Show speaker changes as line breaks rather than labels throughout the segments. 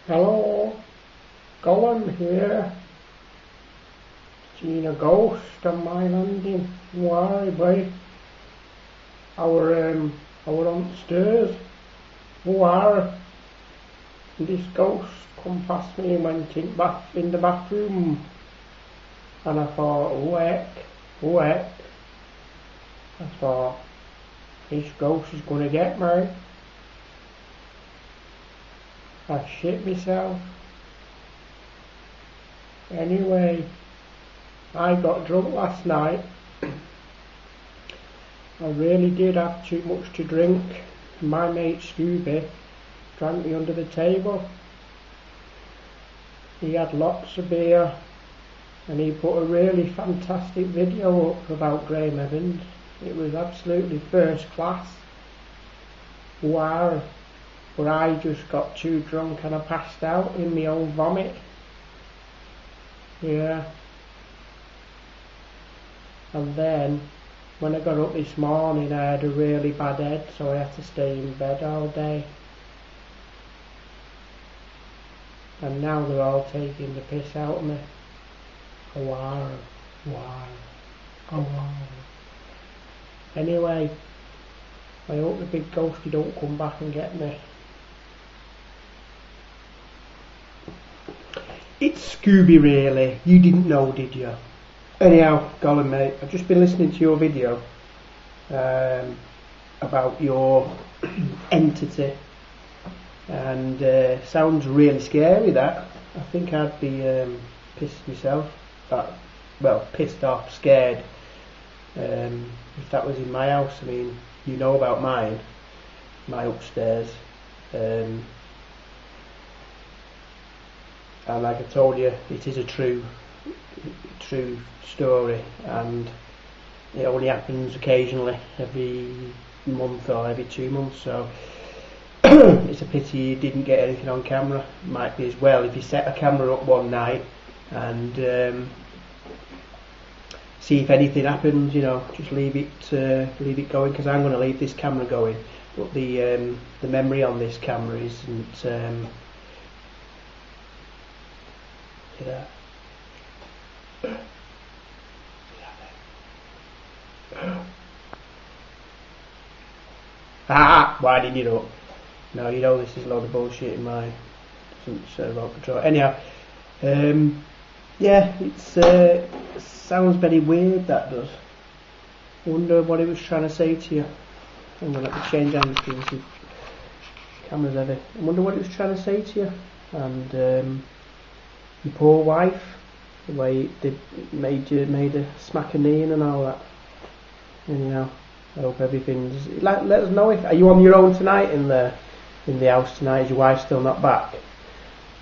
Hello, Gollum here. Seen a ghost on my landing. Why, boy? Our upstairs. Who are? This ghost come past me and went in the bathroom. And I thought, who heck? I thought, this ghost is gonna get me. I shit myself. Anyway, I got drunk last night. I really did have too much to drink. My mate Scooby drank me under the table. He had lots of beer and he put a really fantastic video up about Graham Evans. It was absolutely first class. Wow. But I just got too drunk and I passed out in my own vomit. Yeah. And then, when I got up this morning, I had a really bad head, so I had to stay in bed all day. And now they're all taking the piss out of me. Wow. Anyway, I hope the big ghosty don't come back and get me. It's Scooby, really. You didn't know, did you? Anyhow, Gollum, mate, I've just been listening to your video about your entity, and sounds really scary, that. I think I'd be pissed myself. Pissed off, scared. If that was in my house. I mean, you know about mine, my upstairs. And like I told you, it is a true story, and it only happens occasionally, every month or every 2 months, so it's a pity you didn't get anything on camera. Might be as well if you set a camera up one night and see if anything happens, you know, just leave it going, because I'm going to leave this camera going, but the memory on this camera isn't winding it up. No, you know this is a load of bullshit in mine. Doesn't serve out control. Anyhow, yeah, it sounds very weird, that does. I wonder what he was trying to say to you. I'm going to have to change hands because the camera's heavy. I wonder what he was trying to say to you. And your poor wife, the way they made her smack a knee in and all that. Anyhow, I hope everything's. Let us know if. Are you on your own tonight in the house tonight? Is your wife still not back?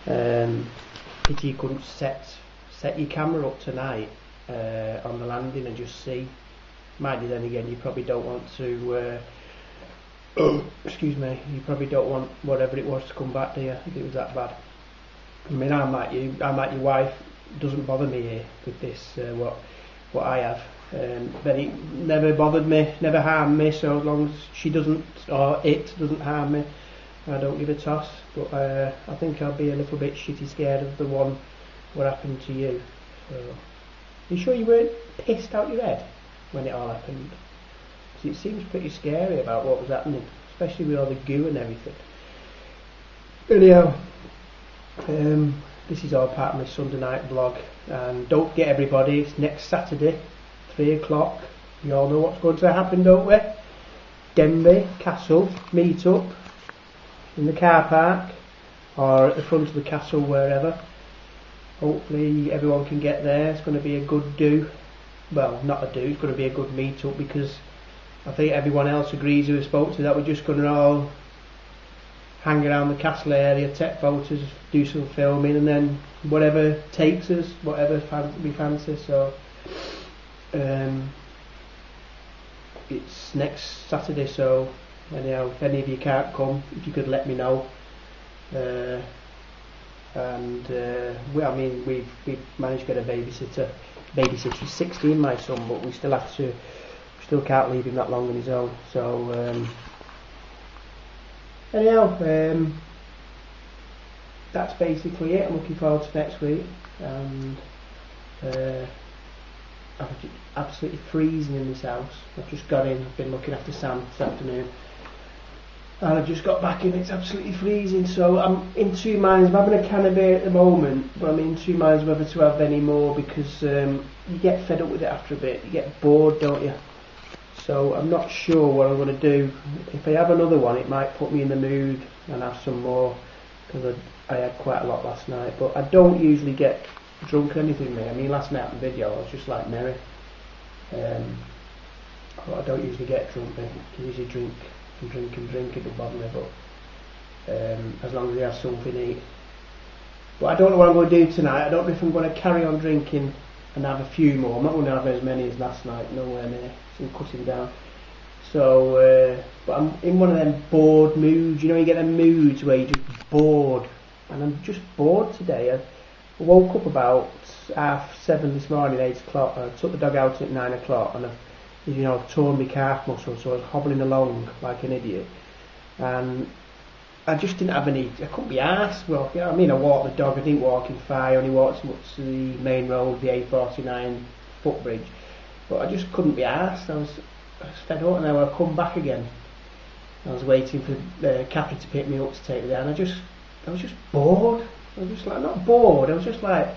Pity you couldn't set your camera up tonight on the landing and just see. Mind you, then again, you probably don't want to. Excuse me. You probably don't want whatever it was to come back to you if it was that bad. I mean, I'm like your wife. It doesn't bother me here with this. What I have. But it never bothered me, never harmed me. So as long as she doesn't, or it doesn't harm me, I don't give a toss. But I think I'll be a little bit shitty scared of the one what happened to you. So, you sure you weren't pissed out your head when it all happened? Because it seems pretty scary about what was happening, especially with all the goo and everything. Anyhow, this is all part of my Sunday night vlog, and don't forget everybody, it's next Saturday, 3 o'clock. You all know what's going to happen, don't we? Denby Castle meet up in the car park or at the front of the castle, wherever. Hopefully everyone can get there. It's going to be a good do. Well, not a do, it's going to be a good meet up, because I think everyone else agrees who I spoke to that we're just going to all hang around the castle area, take photos, do some filming, and then whatever takes us, whatever we fancy. So it's next Saturday, so anyhow, if any of you can't come, if you could let me know. We've managed to get a babysitter. Babysitter's 16, my son, but we still can't leave him that long on his own. So anyhow, that's basically it. I'm looking forward to next week, and I'm absolutely freezing in this house. I've just got in, I've been looking after Sam this afternoon, and I've just got back in. It's absolutely freezing, so I'm in two minds. I'm having a can of beer at the moment, but I'm in two minds whether to have any more, because you get fed up with it after a bit. You get bored, don't you? So I'm not sure what I'm going to do. If I have another one, it might put me in the mood and have some more, because I had quite a lot last night. But I don't usually get drunk or anything, mate. I mean, last night on the video I was just like merry. But I don't usually get drunk, mate. I usually drink, it don't bother me, but as long as I have something to eat. But I don't know what I'm going to do tonight. I don't know if I'm going to carry on drinking and have a few more. I'm not going to have as many as last night, nowhere near. So I'm cutting down. So, but I'm in one of them bored moods. You know, you get them moods where you're just bored, and I'm just bored today. I woke up about 7:30 this morning, 8 o'clock. I took the dog out at 9 o'clock, and I've torn my calf muscle, so I was hobbling along like an idiot, and I just didn't have any. I couldn't be arsed. Well, you know what I mean. I walked the dog. I didn't walk in fire. I only walked to the main road, the A49 footbridge. But I just couldn't be arsed. I was fed up, and now I've come back again. I was waiting for Catherine to pick me up to take me down. I was just bored. I was just like, not bored. I was just like,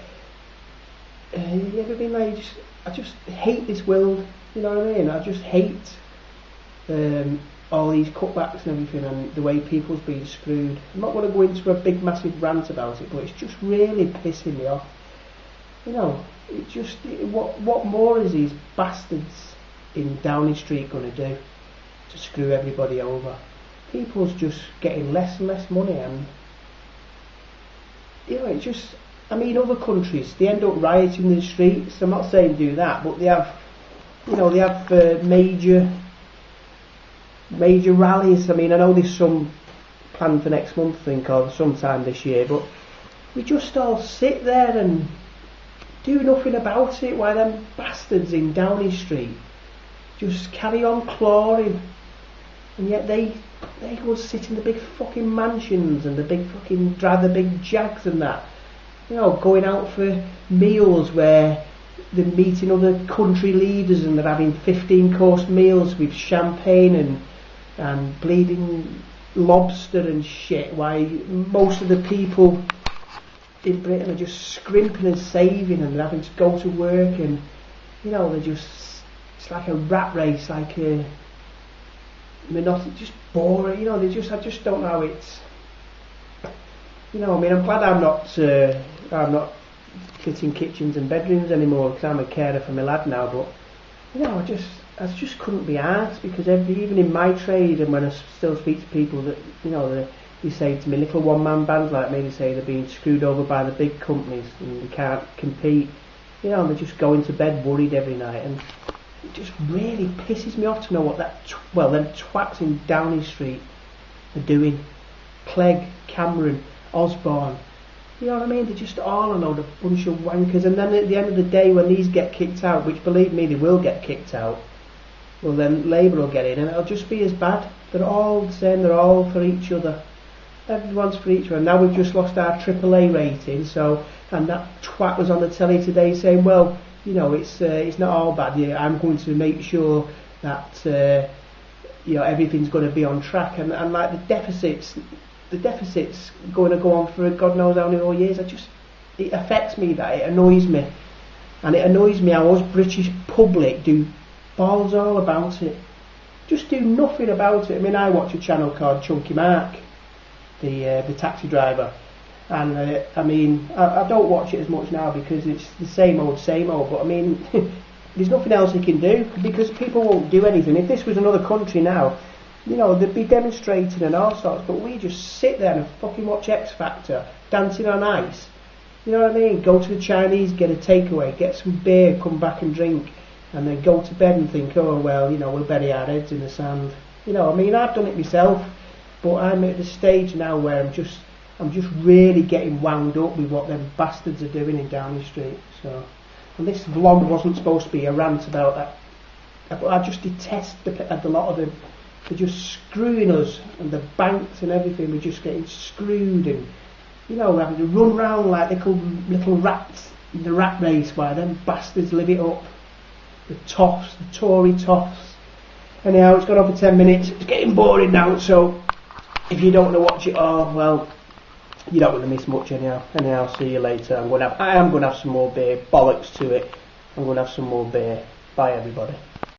you ever been like, I just hate this world. You know what I mean? I just hate all these cutbacks and everything, and the way people's being screwed. I'm not going to go into a big massive rant about it, but it's just really pissing me off. You know, what more is these bastards in Downing Street going to do to screw everybody over? People's just getting less and less money, and you know, it's just, I mean, other countries, they end up rioting in the streets. I'm not saying do that, but they have, you know, they have major rallies. I mean, I know there's some planned for next month, I think, or sometime this year, but we just all sit there and do nothing about it, while them bastards in Downing Street just carry on clawing, and yet they go sit in the big fucking mansions and the big fucking drive the big Jags and that, you know, going out for meals where they're meeting other country leaders and they're having 15-course meals with champagne and bleeding lobster and shit, while most of the people in Britain are just scrimping and saving, and they're having to go to work, and you know, they're just, it's like a rat race, like a just boring, you know. I just don't know how it's, you know, I mean, I'm glad I'm not fitting kitchens and bedrooms anymore, because I'm a carer for my lad now, but you know, I just couldn't be arsed, because even in my trade, and when I still speak to people that, you know, they say to me, little one-man bands like me, they say they're being screwed over by the big companies and they can't compete, you know, and they're just going to bed worried every night, and it just really pisses me off to know what them twats in Downing Street are doing. Clegg, Cameron, Osborne, you know what I mean? They're just all a load of bunch of wankers, and then at the end of the day, when these get kicked out, which believe me, they will get kicked out, well then Labour will get in, and it'll just be as bad. They're all the same, they're all for each other. Everyone's for each other. And now we've just lost our AAA rating, so, and that twat was on the telly today saying, well, you know, it's not all bad. Yeah, I'm going to make sure that you know, everything's going to be on track, and like the deficit's going to go on for God knows how many more years. It affects me, that it annoys me, and it annoys me how us British public do balls all about it, just do nothing about it. I mean, I watch a channel called Chunky Mark, the taxi driver, and I mean, I don't watch it as much now because it's the same old, but I mean, there's nothing else he can do, because people won't do anything. If this was another country now, you know, they'd be demonstrating and all sorts, but we just sit there and fucking watch X Factor, dancing on ice, you know what I mean? Go to the Chinese, get a takeaway, get some beer, come back and drink, and then go to bed and think, oh well, you know, we'll bury our heads in the sand. You know, I mean, I've done it myself, but I'm at the stage now where I'm just really getting wound up with what them bastards are doing in Downing Street. So, and this vlog wasn't supposed to be a rant about that, but I just detest a lot of them. They're just screwing us, and the banks and everything, we're just getting screwed, and You know, having to run round like little rats in the rat race while them bastards live it up. The toffs, the Tory toffs. Anyhow, it's gone on for 10 minutes. It's getting boring now, so if you don't want to watch it all, well, you don't want to miss much anyhow. Anyhow, see you later. I am going to have some more beer. Bollocks to it. I'm going to have some more beer. Bye, everybody.